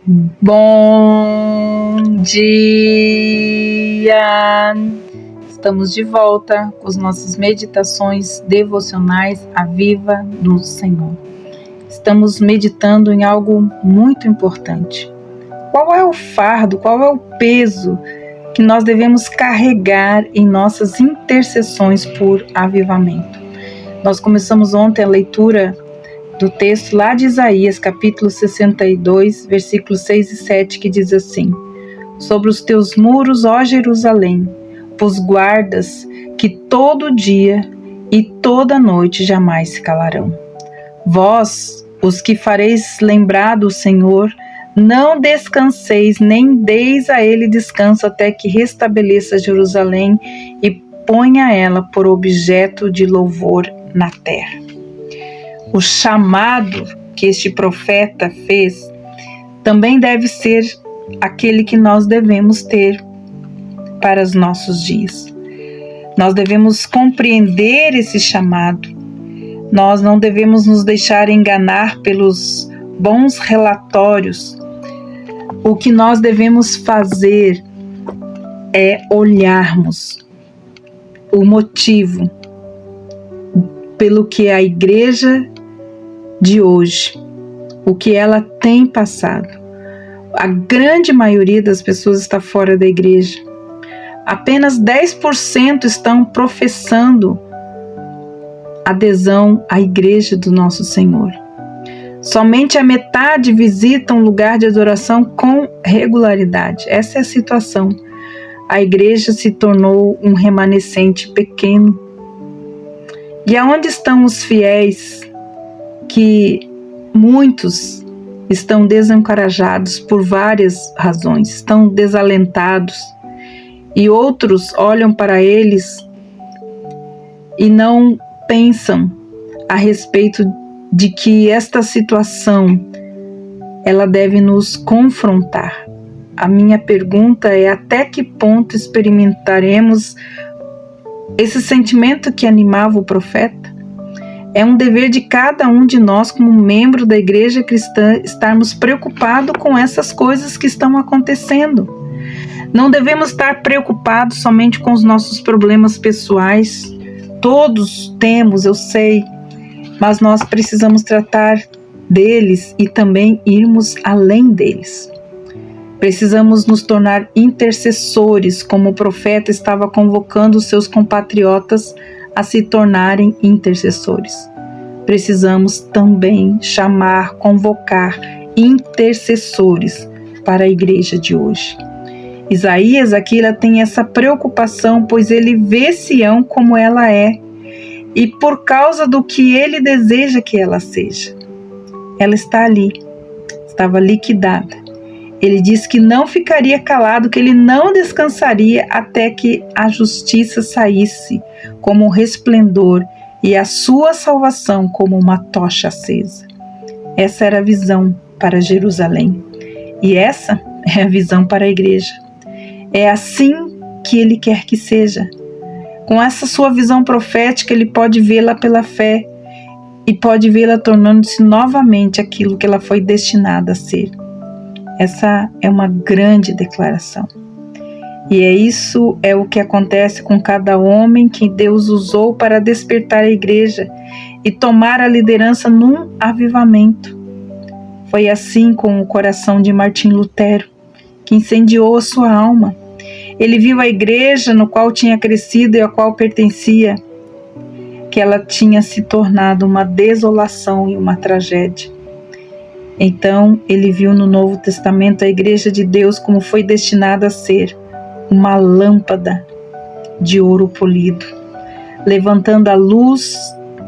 Bom dia! Estamos de volta com as nossas meditações devocionais à Viva do Senhor. Estamos meditando em algo muito importante. Qual é o fardo, qual é o peso que nós devemos carregar em nossas intercessões por avivamento? Nós começamos ontem a leitura do texto lá de Isaías, capítulo 62, versículos 6 e 7, que diz assim: Sobre os teus muros, ó Jerusalém, pus guardas que todo dia e toda noite jamais se calarão. Vós, os que fareis lembrar do Senhor, não descanseis, nem deis a ele descanso até que restabeleça Jerusalém e ponha ela por objeto de louvor na terra. O chamado que este profeta fez também deve ser aquele que nós devemos ter para os nossos dias. Nós devemos compreender esse chamado. Nós não devemos nos deixar enganar pelos bons relatórios. O que nós devemos fazer é olharmos o motivo pelo que a igreja de hoje, o que ela tem passado. A grande maioria das pessoas está fora da igreja. Apenas 10% estão professando adesão à igreja do nosso Senhor. Somente a metade visita um lugar de adoração com regularidade. Essa é a situação. A igreja se tornou um remanescente pequeno. E aonde estão os fiéis que muitos estão desencorajados por várias razões, estão desalentados, e outros olham para eles e não pensam a respeito de que esta situação ela deve nos confrontar. A minha pergunta é: até que ponto experimentaremos esse sentimento que animava o profeta? É um dever de cada um de nós, como membro da igreja cristã, estarmos preocupados com essas coisas que estão acontecendo. Não devemos estar preocupados somente com os nossos problemas pessoais. Todos temos, eu sei, mas nós precisamos tratar deles e também irmos além deles. Precisamos nos tornar intercessores, como o profeta estava convocando os seus compatriotas a se tornarem intercessores. Precisamos também chamar, convocar intercessores para a igreja de hoje. Isaías aqui tem essa preocupação, pois ele vê Sião como ela é e por causa do que ele deseja que ela seja. Ela está ali, estava liquidada. Ele disse que não ficaria calado, que ele não descansaria até que a justiça saísse como um resplendor e a sua salvação como uma tocha acesa. Essa era a visão para Jerusalém. E essa é a visão para a igreja. É assim que ele quer que seja. Com essa sua visão profética, ele pode vê-la pela fé e pode vê-la tornando-se novamente aquilo que ela foi destinada a ser. Essa é uma grande declaração. E isso é o que acontece com cada homem que Deus usou para despertar a igreja e tomar a liderança num avivamento. Foi assim com o coração de Martim Lutero, que incendiou a sua alma. Ele viu a igreja no qual tinha crescido e a qual pertencia, que ela tinha se tornado uma desolação e uma tragédia. Então, ele viu no Novo Testamento a igreja de Deus como foi destinada a ser, uma lâmpada de ouro polido, levantando a luz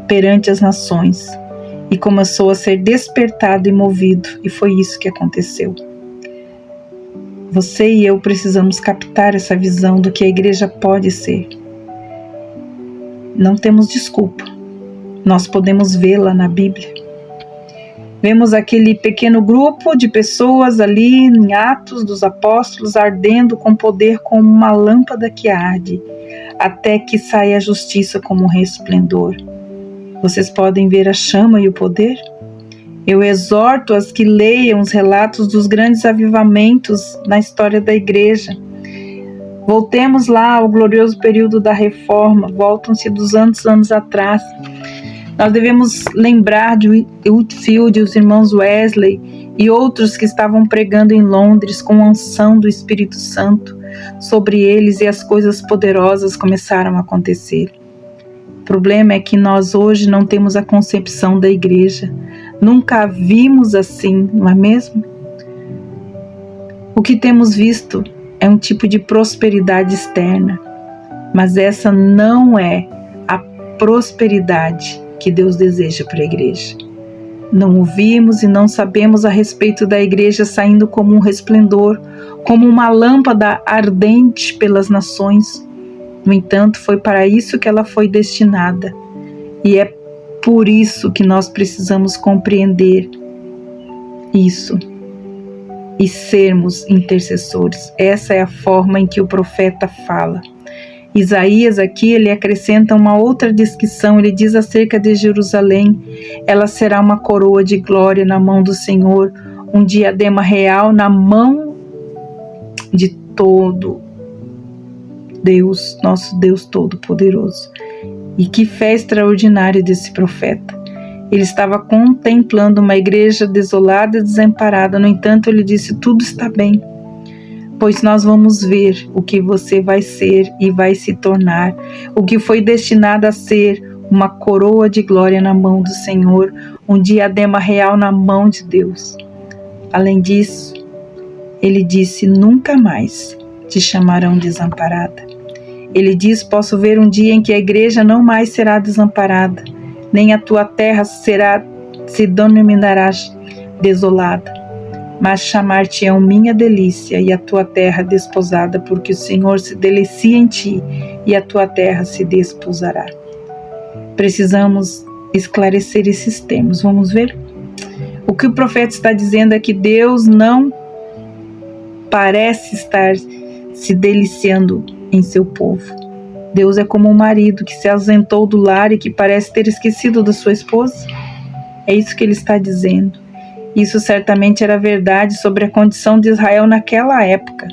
perante as nações, e começou a ser despertado e movido, e foi isso que aconteceu. Você e eu precisamos captar essa visão do que a igreja pode ser. Não temos desculpa, nós podemos vê-la na Bíblia. Vemos aquele pequeno grupo de pessoas ali em Atos dos Apóstolos ardendo com poder como uma lâmpada que arde, até que saia a justiça como um resplendor. Vocês podem ver a chama e o poder? Eu exorto as que leiam os relatos dos grandes avivamentos na história da igreja. Voltemos lá ao glorioso período da Reforma, voltam-se 200 anos atrás. Nós devemos lembrar de Whitefield, os irmãos Wesley e outros que estavam pregando em Londres com a unção do Espírito Santo sobre eles, e as coisas poderosas começaram a acontecer. O problema é que nós hoje não temos a concepção da igreja. Nunca a vimos assim, não é mesmo? O que temos visto é um tipo de prosperidade externa, mas essa não é a prosperidade que Deus deseja para a igreja. Não ouvimos e não sabemos a respeito da igreja saindo como um resplendor, como uma lâmpada ardente pelas nações. No entanto, foi para isso que ela foi destinada, e é por isso que nós precisamos compreender isso e sermos intercessores. Essa é a forma em que o profeta fala. Isaías aqui, ele acrescenta uma outra descrição, ele diz acerca de Jerusalém: ela será uma coroa de glória na mão do Senhor, um diadema real na mão de todo Deus, nosso Deus Todo-Poderoso. E que fé extraordinária desse profeta. Ele estava contemplando uma igreja desolada e desamparada, no entanto ele disse: tudo está bem, pois nós vamos ver o que você vai ser e vai se tornar, o que foi destinado a ser uma coroa de glória na mão do Senhor, um diadema real na mão de Deus. Além disso, ele disse: nunca mais te chamarão desamparada. Ele diz: posso ver um dia em que a igreja não mais será desamparada, nem a tua terra se denominará desolada, mas chamar-te-ão minha delícia e a tua terra desposada, porque o Senhor se delicia em ti e a tua terra se desposará. Precisamos esclarecer esses termos. Vamos ver? O que o profeta está dizendo é que Deus não parece estar se deliciando em seu povo. Deus é como um marido que se ausentou do lar e que parece ter esquecido da sua esposa. É isso que ele está dizendo. Isso certamente era verdade sobre a condição de Israel naquela época.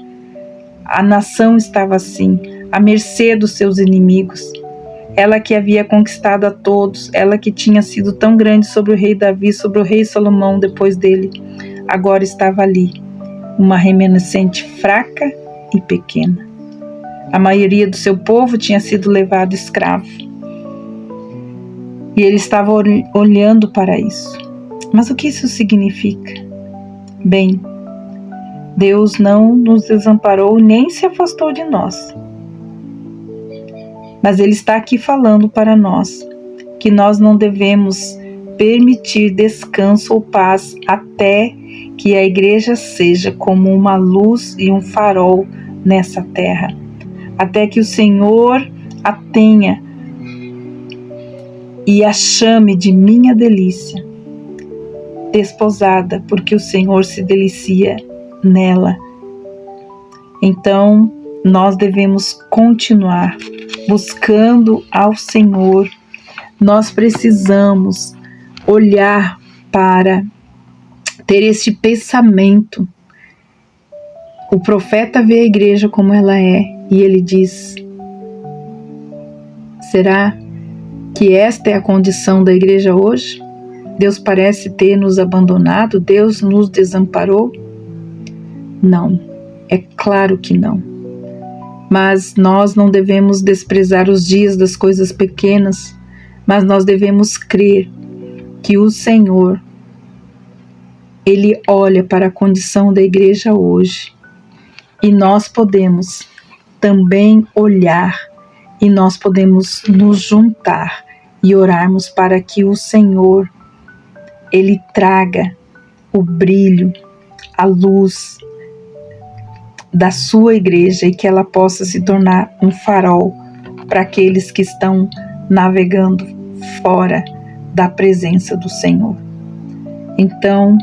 A nação estava assim, à mercê dos seus inimigos. Ela que havia conquistado a todos, ela que tinha sido tão grande sobre o rei Davi, sobre o rei Salomão depois dele, agora estava ali, uma remanescente fraca e pequena. A maioria do seu povo tinha sido levado escravo. E ele estava olhando para isso. Mas o que isso significa? Bem, Deus não nos desamparou nem se afastou de nós. Mas Ele está aqui falando para nós que nós não devemos permitir descanso ou paz até que a igreja seja como uma luz e um farol nessa terra. Até que o Senhor a tenha e a chame de minha delícia, desposada, porque o Senhor se delicia nela. Então, nós devemos continuar buscando ao Senhor. Nós precisamos olhar para ter este pensamento. O profeta vê a igreja como ela é e ele diz: será que esta é a condição da igreja hoje? Deus parece ter nos abandonado? Deus nos desamparou? Não, é claro que não. Mas nós não devemos desprezar os dias das coisas pequenas, mas nós devemos crer que o Senhor, Ele olha para a condição da igreja hoje, e nós podemos também olhar, e nós podemos nos juntar e orarmos para que o Senhor, Ele traga o brilho, a luz da sua igreja e que ela possa se tornar um farol para aqueles que estão navegando fora da presença do Senhor. Então,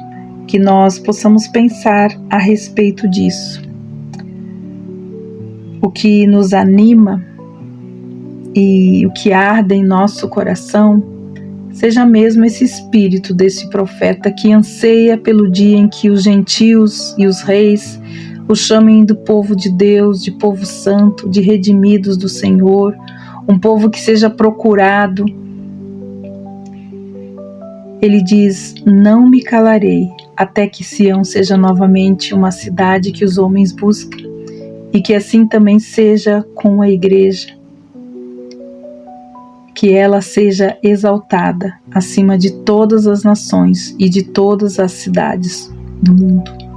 que nós possamos pensar a respeito disso. O que nos anima e o que arde em nosso coração seja mesmo esse espírito desse profeta que anseia pelo dia em que os gentios e os reis o chamem do povo de Deus, de povo santo, de redimidos do Senhor, um povo que seja procurado. Ele diz: não me calarei até que Sião seja novamente uma cidade que os homens busquem, e que assim também seja com a igreja, que ela seja exaltada acima de todas as nações e de todas as cidades do mundo.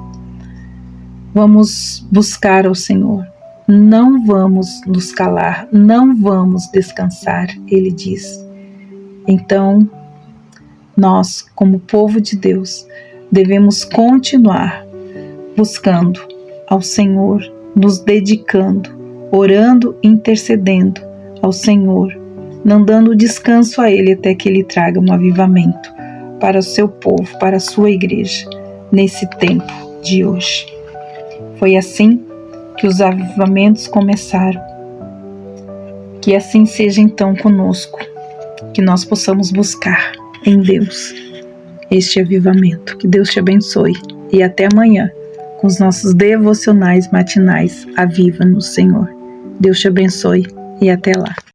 Vamos buscar ao Senhor, não vamos nos calar, não vamos descansar, ele diz. Então, nós, como povo de Deus, devemos continuar buscando ao Senhor, nos dedicando, orando, intercedendo ao Senhor, não dando descanso a Ele até que Ele traga um avivamento para o seu povo, para a sua igreja, nesse tempo de hoje. Foi assim que os avivamentos começaram. Que assim seja então conosco, que nós possamos buscar em Deus este avivamento. Que Deus te abençoe e até amanhã com os nossos devocionais matinais. Aviva no Senhor. Deus te abençoe e até lá.